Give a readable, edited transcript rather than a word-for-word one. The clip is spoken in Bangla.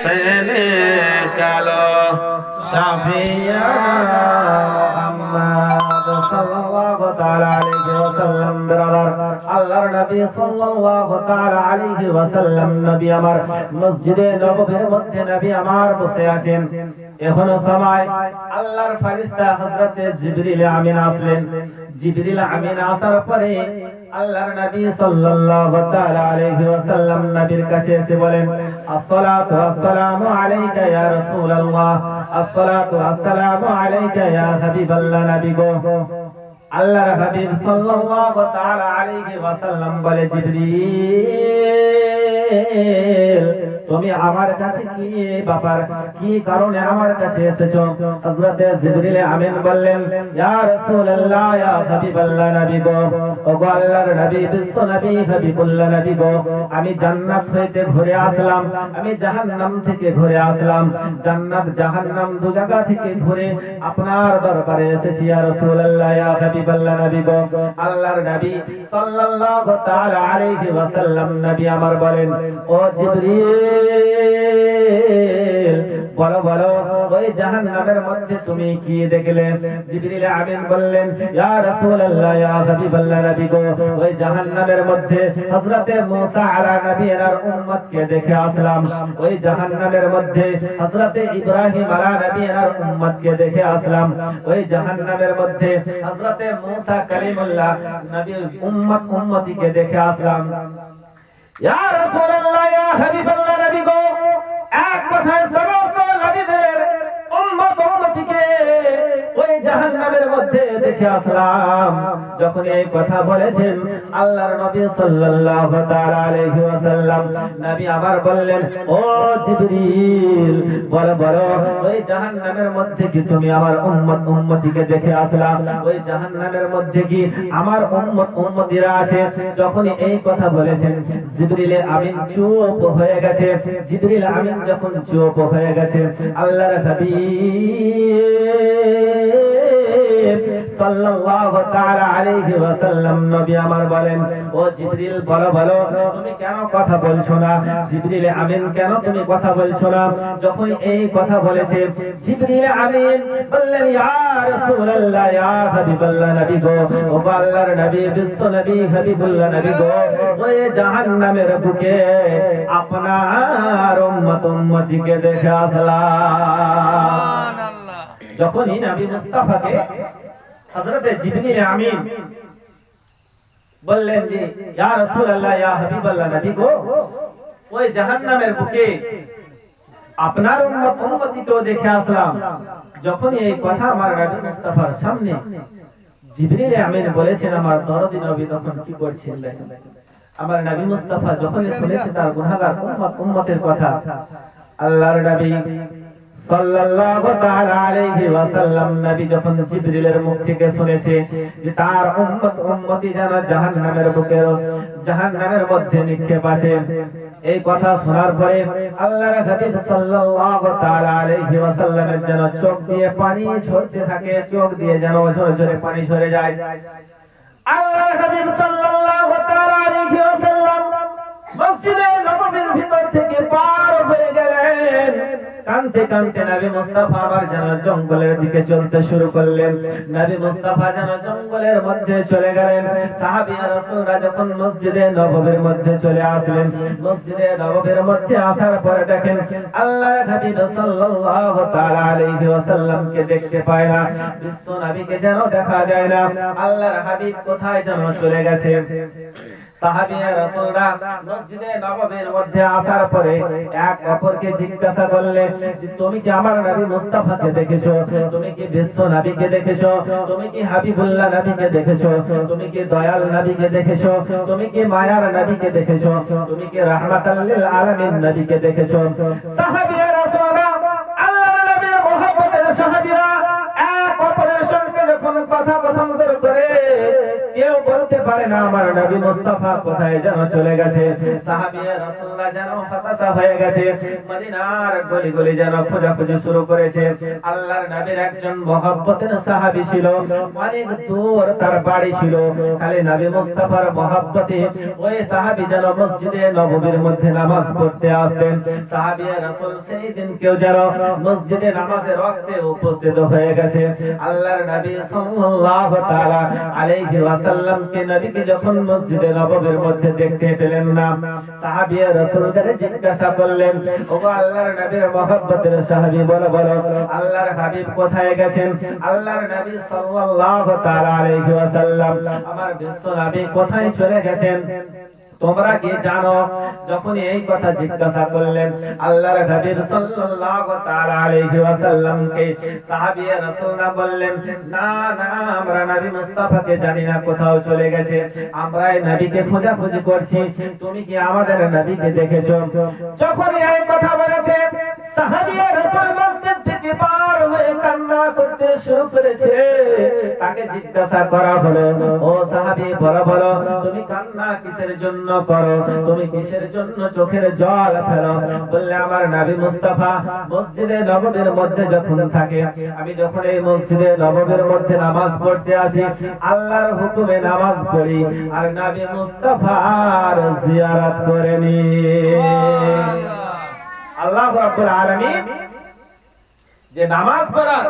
সেনে কালো শাফিয়া মুহাম্মদ সাল্লাল্লাহু তাআলা আলাইহি ওয়াসাল্লাম ব্রাদার আল্লাহর নবী সাল্লাল্লাহু তাআলা আলাইহি ওয়াসাল্লাম নবী আমার মসজিদে নববীর মধ্যে নবী আমার বসে আছেন। এখনো সময় আল্লাহর ফেরেশতা হযরত জিবরিল আমিন আসলেন। জিবরিল আমিন আসার পরে আল্লাহর নবী সাল্লাল্লাহু তাআলা আলাইহি ওয়াসাল্লাম নবীর কাছে এসে বলেন, আসসালাতু ওয়াসসালামু আলাইকা ইয়া রাসূলুল্লাহ, আসসালাতু ওয়াসসালামু আলাইকা ইয়া হাবিবাল্লাহ। নবী গো, আল্লাহর হাবিব সাল্লাল্লাহু তাআলা আলাইহি ওয়াসাল্লাম বলে, জিবরিল তুমি আমার কাছে কি ব্যাপার, কি কারণে আমার কাছে এসেছো? হযরত জিবরিল আমিন বললেন, ইয়া রাসূলুল্লাহ ইয়া হাবিবাল্লাহ। নবী গো, ওগো আল্লাহর নবী, বিশ্ব নবী, হাবিবুল্লাহ। নবী গো, আমি জান্নাত হইতে ঘুরে আসলাম, আমি জাহান্নাম থেকে ঘুরে আসলাম। জান্নাত জাহান্নাম দু জায়গা থেকে ঘুরে আপনার দরবারে এসেছি ইয়া রাসূলুল্লাহ ইয়া হাবিবাল্লাহ। নবী গো, আল্লাহর নবী সাল্লাল্লাহু তাআলা আলাইহি ওয়াসাল্লাম নবী আমার বলেন, ও জিবরিল বলো বলো, ওই জাহান্নামের মধ্যে তুমি কি দেখলে? জিবরিল আমিন বললেন, ইয়া রাসূলুল্লাহ ইয়া হাবিবাল্লাহ। নবী গো, ওই জাহান্নামের মধ্যে হযরত মুসা আলা নবীর উম্মতকে দেখে আসলাম। ওই জাহান্নামের মধ্যে হযরত ইব্রাহিম আলা নবীর উম্মতকে দেখে আসলাম। ওই জাহান্নামের মধ্যে হযরত মুসা কালিমুল্লাহ নবীর উম্মতিকে দেখে আসলাম। ইয়া রাসূলুল্লাহ ইয়া হাবিবাল্লাহ। নবী গো, এক কথায় সমস্ত নবীদের উম্মতিকে ওই জাহান্নামের মধ্যে দেখে আসলাম। যখন এই কথা বলেছেন আল্লাহর নবী সাল্লাল্লাহু তাআলা আলাইহি ওয়াসাল্লাম নবী আবার বললেন, ও জিবরিল বলো বলো, ওই জাহান্নামের মধ্যে কি তুমি আমার উম্মতিকে দেখে আসলাম? ওই জাহান্নামের মধ্যে কি আমার উম্মতিরা আছে? যখন এই কথা বলেছেন জিবরিল আমিন চুপ হয়ে গেছে। জিবরিল আমিন যখন চুপ হয়ে গেছে, আল্লাহর হাবিব সাল্লাল্লাহু তাআলা আলাইহি ওয়াসাল্লাম নবী আমার বলেন, ও জিবরিল বলো বলো, তুমি কেন কথা বলছো না? জিবরিল আমিন কেন তুমি কথা বলছো না? যখন এই কথা বলেছে জিবরিল আমিন বললেন, ইয়া রাসূলুল্লাহ ইয়া হাবিবাল্লাহ। নবী গো, ও আল্লাহর নবী, বিশ্ব নবী, হাবিবুল্লাহ। নবী গো, ওই জাহান্নামের বুকে আপনার উম্মতিকে দেখে আসলাম। সুবহানাল্লাহ। যখনই নবী মুস্তাফাকে হযরত জিবরিল আমিন বললেন যে, ইয়া রাসূলুল্লাহ ইয়া হাবিবাল্লাহ। নবী গো, ওই জাহান্নামের বুকে আপনার উম্মতিকেও দেখে আসলাম। যখনই এই কথা আমার নবী মুস্তাফার সামনে জিবরিল আমিন বলেছেন, আমার দরদি নবী তখন কি করছিলেন? আমার নবী মুস্তাফা যখন শুনেছে তার গুনাহগার উম্মতের কথা, আল্লাহর নবী সাল্লাল্লাহু তাআলা আলাইহি ওয়াসাল্লাম নবী যখন জিবরিলের মুখ থেকে শুনেছে যে তার উম্মতি যেন জাহান্নামের মধ্যে নিক্ষেপ আছে, এই কথা শোনার পরে আল্লাহর হাবিব সাল্লাল্লাহু তাআলা আলাইহি ওয়াসাল্লামের যেন চোখ দিয়ে পানি ঝরতে থাকে, চোখ দিয়ে যেন ঝরে ঝরে পানি ঝরে যায়। আল্লাহর হাবিব সাল্লাল্লাহু তাআলা আলাইহি ওয়াসাল্লাম মসজিদে নববীর ভিতর থেকে পার হয়ে গেলেন। কানতে কানতে নবী মুস্তাফা আবার যেন জঙ্গলের দিকে চলতে শুরু করলেন। নবী মুস্তাফা যেন জঙ্গলের মধ্যে চলে গেলেন। সাহাবীয়া রাসূলরা যখন মসজিদে নববীর মধ্যে চলে আসলেন, মসজিদে নববীর মধ্যে আসার পরে দেখেন আল্লাহর হাবিব সাল্লাল্লাহু তাআলা আলাইহি ওয়াসাল্লামকে দেখতে পায় না, বিশ্ব নবীকে যেন দেখা যায় না। আল্লাহর হাবিব কোথায় যেন চলে গেছে। সাহাবীয়া রাসূলরা মসজিদে নববীর মধ্যে আসার পরে এক অপরকে জিজ্ঞাসা করলেন যে, তুমি কি আমার নবী মুস্তাফাকে দেখেছো? তুমি কি বিশ্ব নবীকে দেখেছো? তুমি কি হাবিবুল্লাহ নবীকে দেখেছো? তুমি কি দয়াল নবীকে দেখেছো? তুমি কি মায়ার নবীকে দেখেছো? তুমি কি রাহমাতাল লিল আলামিন নবীকে দেখেছো? সাহাবীয়া রাসূলরা আল্লাহর নবীর মহব্বতের সাহাবীরা এক অপরের সঙ্গে যখন কথা পছন্দ করে, কেউ বলতে পারে না আমার নবী মুস্তাফা কোথায় যেন চলে গেছে। সাহাবীয়ে রাসূলুল্লাহ যেন হতাশা হয়ে গেছে, মদিনার গলি গলি যেন খোঁজাখুঁজি শুরু করেছে। আল্লাহর নবীর একজন মহব্বতের সাহাবী ছিল, অনেক দূর তার বাড়ি ছিল, খালি নবী মুস্তাফার মহব্বতে ওই সাহাবী যেন মসজিদে নববীর মধ্যে নামাজ পড়তে আসতেন। সাহাবীয়ে রাসূল সেই দিন কেউ যেন মসজিদে নামাজের ওয়াক্তে উপস্থিত হয়ে গেছে। আল্লাহর নবী সাল্লাল্লাহু তাআলা আলাইহি ওয়াসাল্লামকে নবীকে যখন মসজিদে নববীর মধ্যে দেখতে পেলেন না, সাহাবীয়ে রাসূলদের জিজ্ঞাসা করলেন, ওগো আল্লাহর নবীর মহব্বতের সাহাবী, বলো বলো আল্লাহর হাবিব কোথায় গেছেন? আল্লাহর নবী সাল্লাল্লাহু তাআলা আলাইহি ওয়াসাল্লাম আমার বিশ্ব নবী কোথায় চলে গেছেন তোমরা কি জানো? যখন এই কথা জিজ্ঞাসা করলেন আল্লাহর হাবিব সাল্লাল্লাহু তাআলা আলাইহি ওয়াসাল্লামকে সাহাবীয়ে রাসূলরা বললেন, না না, আমরা নবী মুস্তাফাকে জানি না, কোথাও চলে গেছে, আমরা এই নবীকে খোঁজাখুঁজি করছি, তুমি কি আমাদের নবীকে দেখেছো? যখন এই কথা বলেছে সাহাবীয়ে রাসূল মসজিদ থেকে পার হয়ে কান্না করতে শুরু করেছে। তাকে জিজ্ঞাসা করা হলো, ও সাহাবী, বলো বলো তুমি কান্না কিসের জন্য করো, তুমি কিসের জন্য চোখের জল ফেলো? বললে, আমার নবী মুস্তাফা মসজিদে নববীর মধ্যে যখন থাকে, আমি যখন এই মসজিদে নববীর মধ্যে নামাজ পড়তে আসি, আল্লাহর হুকুমে নামাজ পড়ি আর নবী মুস্তাফার জিয়ারত করে নি। আল্লাহ রাব্বুল আলামিন যে নামাজ পড়ার